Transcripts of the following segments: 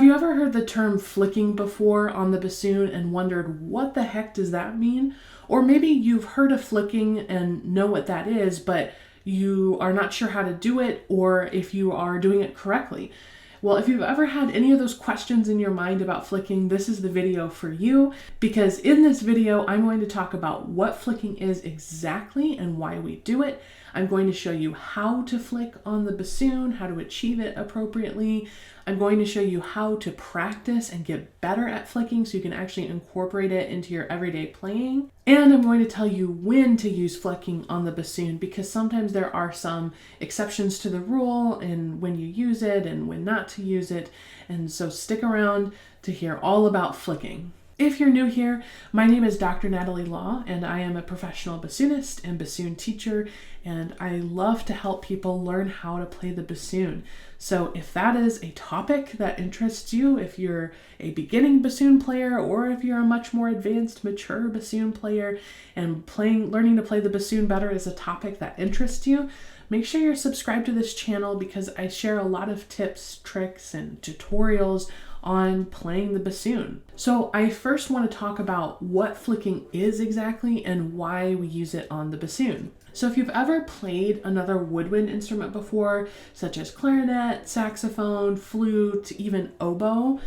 Have you ever heard the term flicking before on the bassoon and wondered what the heck does that mean? Or maybe you've heard of flicking and know what that is, but you are not sure how to do it or if you are doing it correctly. Well, if you've ever had any of those questions in your mind about flicking, this is the video for you, because in this video, I'm going to talk about what flicking is exactly and why we do it. I'm going to show you how to flick on the bassoon, how to achieve it appropriately. I'm going to show you how to practice and get better at flicking so you can actually incorporate it into your everyday playing. And I'm going to tell you when to use flicking on the bassoon, because sometimes there are some exceptions to the rule and when you use it and when not to use it. And so stick around to hear all about flicking. If you're new here, my name is Dr. Natalie Law, and I am a professional bassoonist and bassoon teacher, and I love to help people learn how to play the bassoon. So if that is a topic that interests you, if you're a beginning bassoon player, or if you're a much more advanced, mature bassoon player, and learning to play the bassoon better is a topic that interests you, make sure you're subscribed to this channel, because I share a lot of tips, tricks, and tutorials on playing the bassoon. So I first want to talk about what flicking is exactly and why we use it on the bassoon. So if you've ever played another woodwind instrument before, such as clarinet, saxophone, flute, even oboe,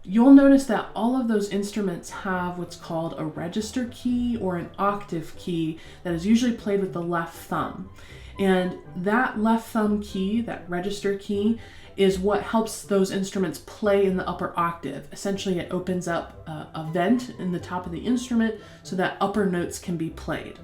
you'll notice that all of those instruments have what's called a register key or an octave key that is usually played with the left thumb. And that left thumb key, that register key, is what helps those instruments play in the upper octave. Essentially, it opens up a vent in the top of the instrument so that upper notes can be played.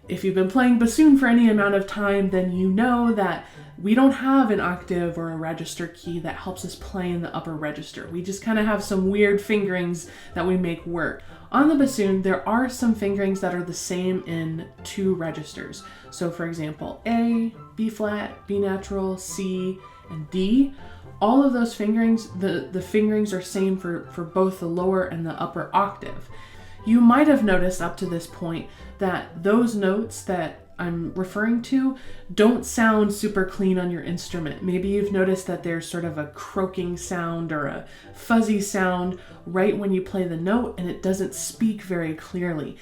If you've been playing bassoon for any amount of time, then you know that we don't have an octave or a register key that helps us play in the upper register. We just kind of have some weird fingerings that we make work. On the bassoon, there are some fingerings that are the same in two registers. So for example, A, B flat, B natural, C, and D. All of those fingerings, the fingerings are same for both the lower and the upper octave. You might have noticed up to this point that those notes that I'm referring to don't sound super clean on your instrument. Maybe you've noticed that there's sort of a croaking sound or a fuzzy sound right when you play the note, and it doesn't speak very clearly.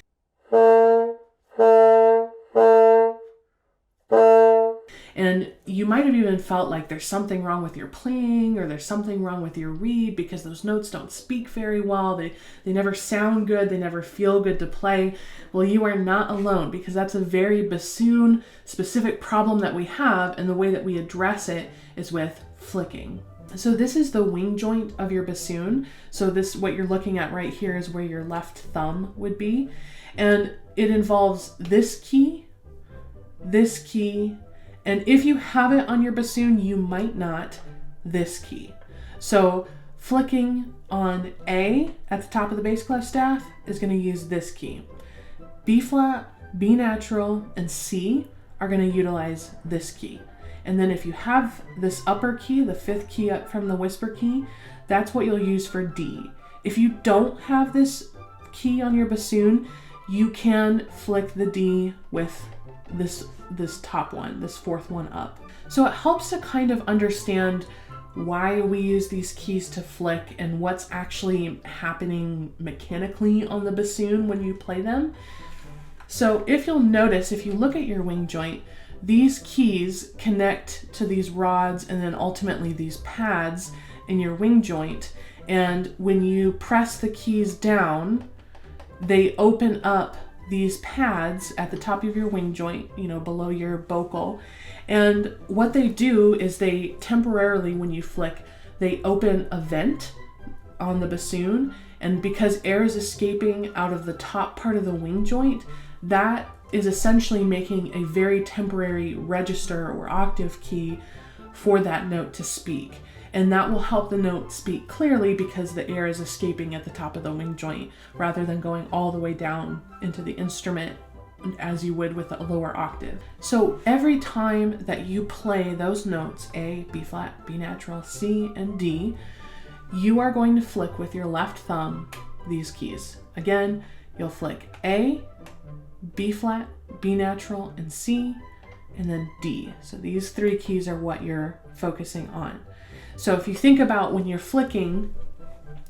And you might have even felt like there's something wrong with your playing, or there's something wrong with your reed, because those notes don't speak very well. They never sound good. They never feel good to play. Well, you are not alone, because that's a very bassoon specific problem that we have, and the way that we address it is with flicking. So this is the wing joint of your bassoon. So what you're looking at right here is where your left thumb would be. And it involves this key, and if you have it on your bassoon, you might not, this key. So flicking on A at the top of the bass clef staff is going to use this key. B flat, B natural, and C are going to utilize this key. And then if you have this upper key, the fifth key up from the whisper key, that's what you'll use for D. If you don't have this key on your bassoon, you can flick the D with this top one, this fourth one up. So it helps to kind of understand why we use these keys to flick and what's actually happening mechanically on the bassoon when you play them. So if you'll notice, if you look at your wing joint, these keys connect to these rods and then ultimately these pads in your wing joint. And when you press the keys down, they open up these pads at the top of your wing joint, below your bocal. And what they do is they temporarily, when you flick, they open a vent on the bassoon. And because air is escaping out of the top part of the wing joint, that is essentially making a very temporary register or octave key for that note to speak. And that will help the note speak clearly because the air is escaping at the top of the wing joint rather than going all the way down into the instrument as you would with a lower octave. So every time that you play those notes, A, B flat, B natural, C, and D, you are going to flick with your left thumb these keys. Again, you'll flick A, B flat, B natural, and C, and then D. So these three keys are what you're focusing on. So if you think about when you're flicking,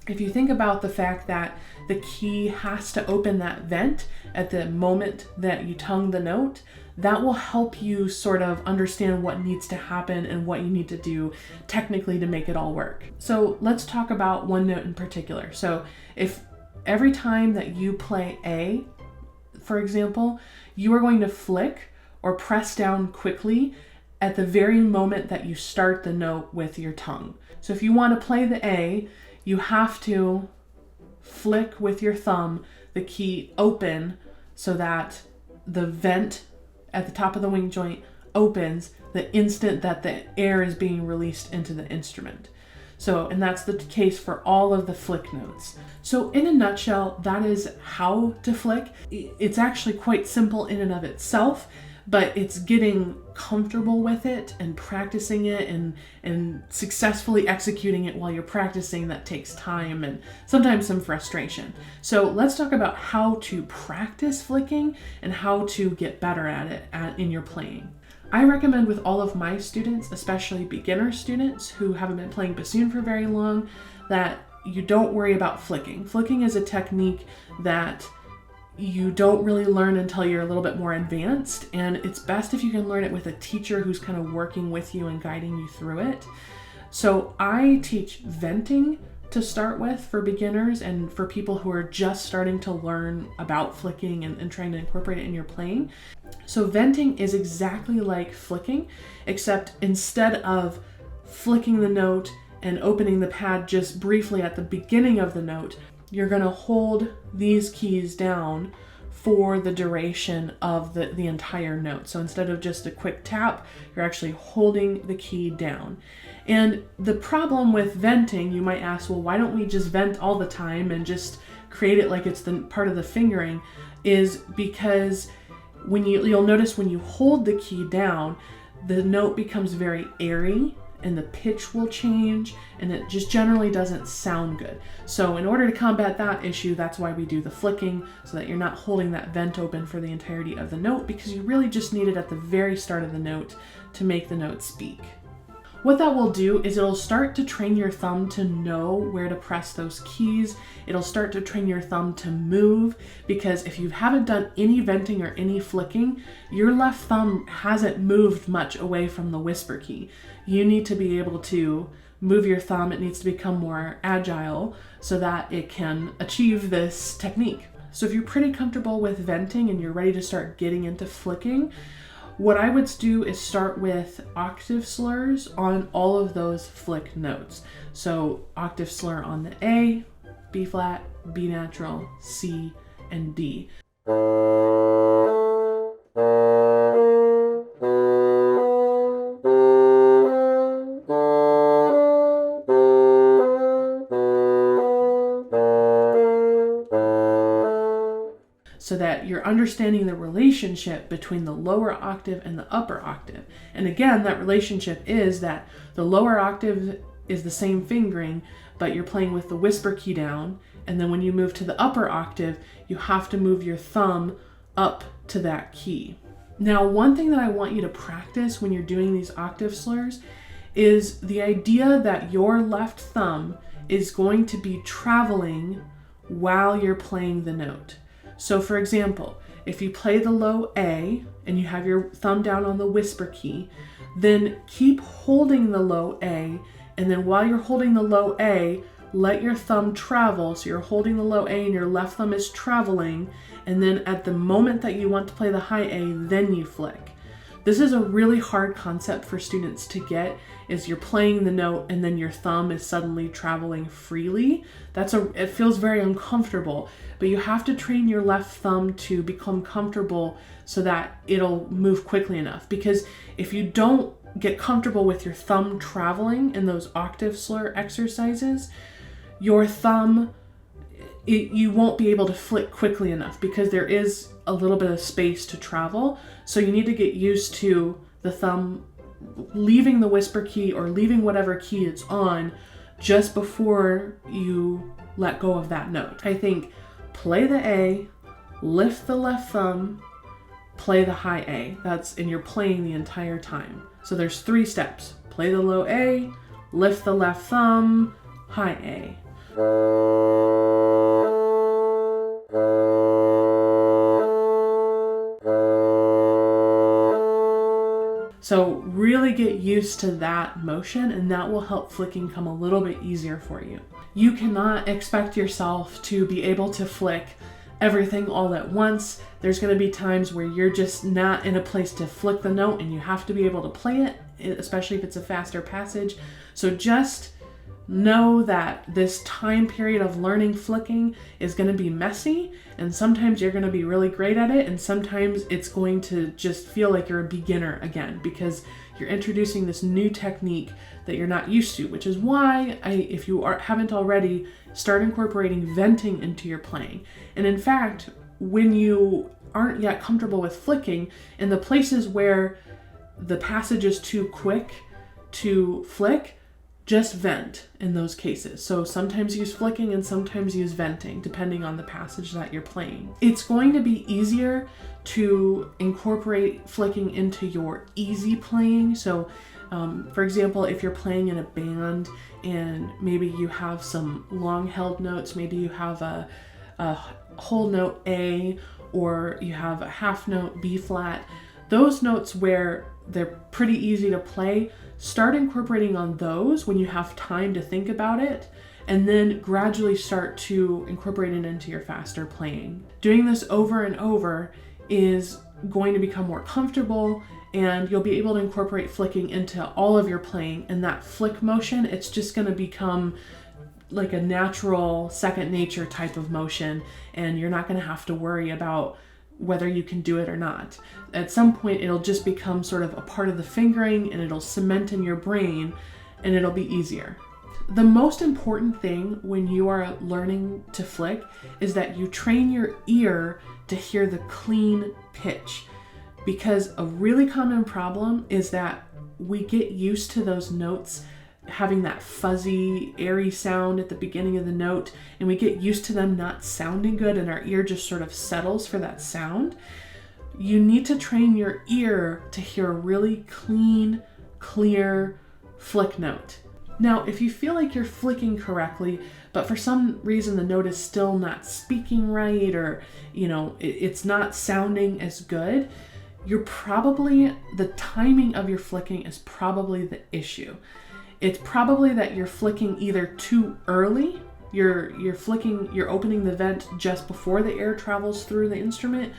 if you think about the fact that the key has to open that vent at the moment that you tongue the note, that will help you sort of understand what needs to happen and what you need to do technically to make it all work. So let's talk about one note in particular. So if every time that you play A, for example, you are going to flick or press down quickly at the very moment that you start the note with your tongue. So if you want to play the A, you have to flick with your thumb the key open so that the vent at the top of the wing joint opens the instant that the air is being released into the instrument. So, and that's the case for all of the flick notes. So in a nutshell, that is how to flick. It's actually quite simple in and of itself, but it's getting comfortable with it and practicing it and successfully executing it while you're practicing that takes time and sometimes some frustration. So let's talk about how to practice flicking and how to get better at it in your playing. I recommend with all of my students, especially beginner students who haven't been playing bassoon for very long, that you don't worry about flicking. Flicking is a technique that you don't really learn until you're a little bit more advanced, and it's best if you can learn it with a teacher who's kind of working with you and guiding you through it. So I teach venting to start with for beginners and for people who are just starting to learn about flicking and trying to incorporate it in your playing. So venting is exactly like flicking, except instead of flicking the note and opening the pad just briefly at the beginning of the note, you're going to hold these keys down for the duration of the entire note. So instead of just a quick tap, you're actually holding the key down. And the problem with venting, you might ask, well, why don't we just vent all the time and just create it like it's the part of the fingering, is because when you'll notice when you hold the key down, the note becomes very airy and the pitch will change and it just generally doesn't sound good. So in order to combat that issue, that's why we do the flicking, so that you're not holding that vent open for the entirety of the note, because you really just need it at the very start of the note to make the note speak. What that will do is it'll start to train your thumb to know where to press those keys. It'll start to train your thumb to move, because if you haven't done any venting or any flicking, your left thumb hasn't moved much away from the whisper key. You need to be able to move your thumb. It needs to become more agile so that it can achieve this technique. So if you're pretty comfortable with venting and you're ready to start getting into flicking, what I would do is start with octave slurs on all of those flick notes. So octave slur on the A, B flat, B natural, C, and D. So that you're understanding the relationship between the lower octave and the upper octave. And again, that relationship is that the lower octave is the same fingering, but you're playing with the whisper key down. And then when you move to the upper octave, you have to move your thumb up to that key. Now, one thing that I want you to practice when you're doing these octave slurs is the idea that your left thumb is going to be traveling while you're playing the note. So for example, if you play the low A and you have your thumb down on the whisper key, then keep holding the low A, and then while you're holding the low A, let your thumb travel. So you're holding the low A and your left thumb is traveling, and then at the moment that you want to play the high A, then you flick. This is a really hard concept for students to get, is you're playing the note and then your thumb is suddenly traveling freely. It feels very uncomfortable, but you have to train your left thumb to become comfortable so that it'll move quickly enough. Because if you don't get comfortable with your thumb traveling in those octave slur exercises, your thumb, you won't be able to flick quickly enough because there is a little bit of space to travel. So you need to get used to the thumb leaving the whisper key or leaving whatever key it's on just before you let go of that note. I think play the A, lift the left thumb, play the high A. And you're playing the entire time. So there's 3 steps. Play the low A, lift the left thumb, high A. So really get used to that motion, and that will help flicking come a little bit easier for you. You cannot expect yourself to be able to flick everything all at once. There's going to be times where you're just not in a place to flick the note and you have to be able to play it, especially if it's a faster passage. So just know that this time period of learning flicking is going to be messy, and sometimes you're going to be really great at it, and sometimes it's going to just feel like you're a beginner again because you're introducing this new technique that you're not used to, which is why if you haven't already, start incorporating venting into your playing. And in fact, when you aren't yet comfortable with flicking, in the places where the passage is too quick to flick, just vent in those cases. So sometimes use flicking and sometimes use venting, depending on the passage that you're playing. It's going to be easier to incorporate flicking into your easy playing. So for example, if you're playing in a band and maybe you have some long held notes, maybe you have a whole note A, or you have a half note B flat, those notes where they're pretty easy to play, start incorporating on those when you have time to think about it, and then gradually start to incorporate it into your faster playing. Doing this over and over is going to become more comfortable, and you'll be able to incorporate flicking into all of your playing. And that flick motion, it's just going to become like a natural second nature type of motion, and you're not going to have to worry about whether you can do it or not. At some point, it'll just become sort of a part of the fingering, and it'll cement in your brain, and it'll be easier. The most important thing when you are learning to flick is that you train your ear to hear the clean pitch, because a really common problem is that we get used to those notes having that fuzzy, airy sound at the beginning of the note, and we get used to them not sounding good, and our ear just sort of settles for that sound. You need to train your ear to hear a really clean, clear flick note. Now, if you feel like you're flicking correctly, but for some reason the note is still not speaking right, or it's not sounding as good, the timing of your flicking is probably the issue. It's probably that you're flicking either too early, you're opening the vent just before the air travels through the instrument,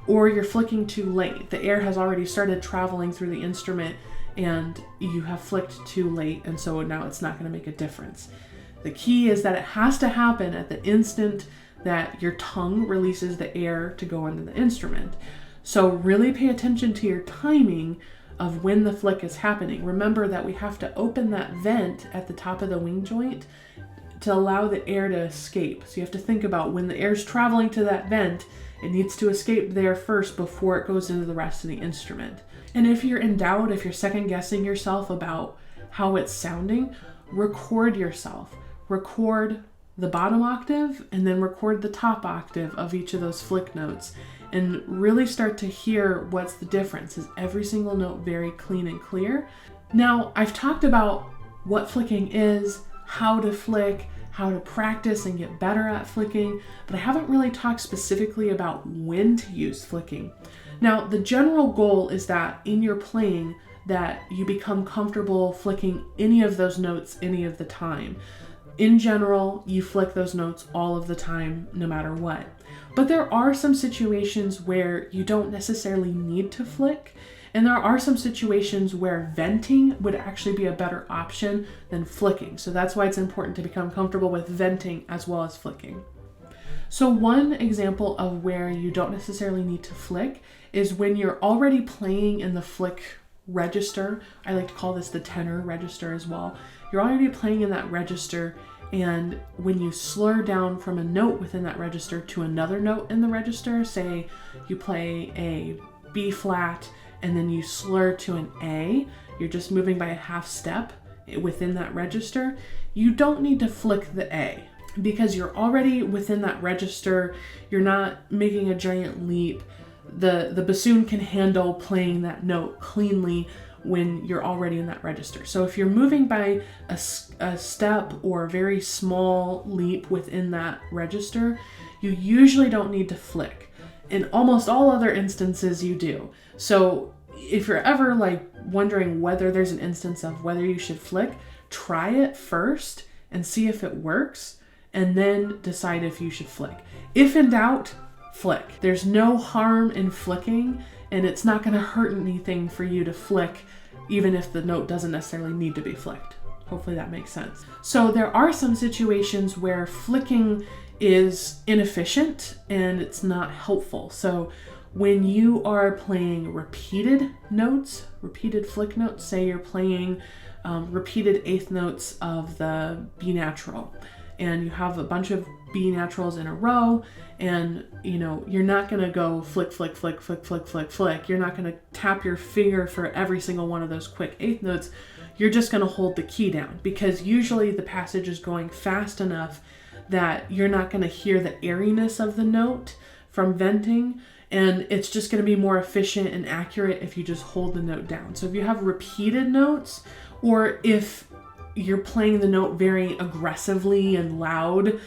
or you're flicking too late. The air has already started traveling through the instrument and you have flicked too late, and so now it's not going to make a difference. The key is that it has to happen at the instant that your tongue releases the air to go into the instrument. So really pay attention to your timing of when the flick is happening. Remember that we have to open that vent at the top of the wing joint to allow the air to escape. So you have to think about when the air's traveling to that vent, it needs to escape there first before it goes into the rest of the instrument. And if you're in doubt, if you're second guessing yourself about how it's sounding, record yourself. Record the bottom octave and then record the top octave of each of those flick notes, and really start to hear what's the difference. Is every single note very clean and clear? Now, I've talked about what flicking is, how to flick, how to practice and get better at flicking, but I haven't really talked specifically about when to use flicking. Now, the general goal is that in your playing that you become comfortable flicking any of those notes any of the time. In general, you flick those notes all of the time, no matter what. But there are some situations where you don't necessarily need to flick, and there are some situations where venting would actually be a better option than flicking. So that's why it's important to become comfortable with venting as well as flicking. So one example of where you don't necessarily need to flick is when you're already playing in the flick register. I like to call this the tenor register as well. You're already playing in that register, and when you slur down from a note within that register to another note in the register, say you play a B flat and then you slur to an A, you're just moving by a half step within that register, you don't need to flick the A because you're already within that register. You're not making a giant leap. The bassoon can handle playing that note cleanly when you're already in that register. So if you're moving by a step or a very small leap within that register, you usually don't need to flick. In almost all other instances, you do. So if you're ever like wondering whether there's an instance of whether you should flick, try it first and see if it works, and then decide if you should flick. If in doubt, flick. There's no harm in flicking, and it's not going to hurt anything for you to flick, even if the note doesn't necessarily need to be flicked. Hopefully that makes sense. So there are some situations where flicking is inefficient and it's not helpful. So when you are playing repeated notes, repeated flick notes, say you're playing repeated eighth notes of the B natural, and you have a bunch of B naturals in a row, and you're not going to go flick, flick, flick, flick, flick, flick, flick. You're not going to tap your finger for every single one of those quick eighth notes. You're just going to hold the key down, because usually the passage is going fast enough that you're not going to hear the airiness of the note from venting, and it's just going to be more efficient and accurate if you just hold the note down. So if you have repeated notes, or if you're playing the note very aggressively and loud,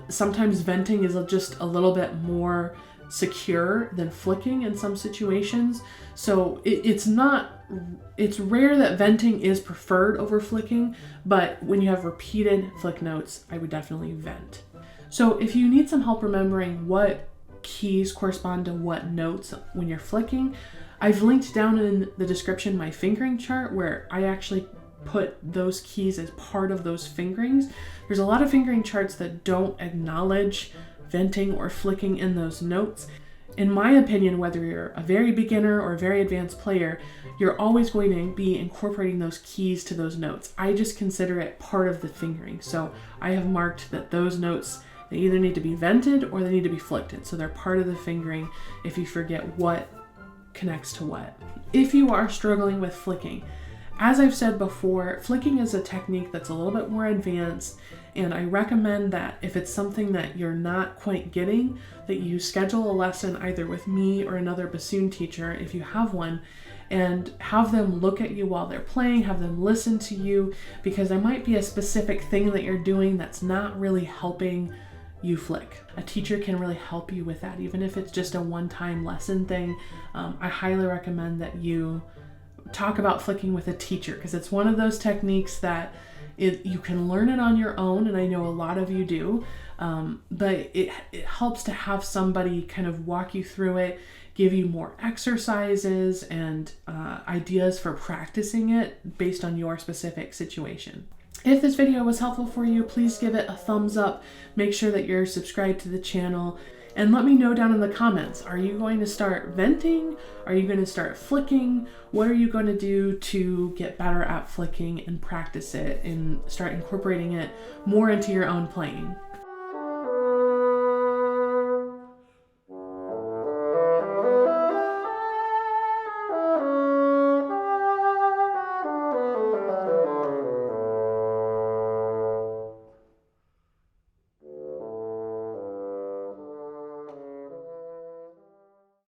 sometimes venting is just a little bit more secure than flicking in some situations. So it's rare that venting is preferred over flicking, but when you have repeated flick notes, I would definitely vent. So if you need some help remembering what keys correspond to what notes when you're flicking, I've linked down in the description my fingering chart where I actually put those keys as part of those fingerings. There's a lot of fingering charts that don't acknowledge venting or flicking in those notes. In my opinion, whether you're a very beginner or a very advanced player, you're always going to be incorporating those keys to those notes. I just consider it part of the fingering. So I have marked that those notes, they either need to be vented or they need to be flicked. So they're part of the fingering if you forget what connects to what. If you are struggling with flicking, as I've said before, flicking is a technique that's a little bit more advanced, and I recommend that if it's something that you're not quite getting, that you schedule a lesson either with me or another bassoon teacher, if you have one, and have them look at you while they're playing, have them listen to you, because there might be a specific thing that you're doing that's not really helping you flick. A teacher can really help you with that, even if it's just a one-time lesson thing. I highly recommend that you talk about flicking with a teacher, because it's one of those techniques that you can learn it on your own, and I know a lot of you do, but it helps to have somebody kind of walk you through it, give you more exercises and ideas for practicing it based on your specific situation. If this video was helpful for you, please give it a thumbs up. Make sure that you're subscribed to the channel, and let me know down in the comments, are you going to start venting? Are you going to start flicking? What are you going to do to get better at flicking and practice it and start incorporating it more into your own playing?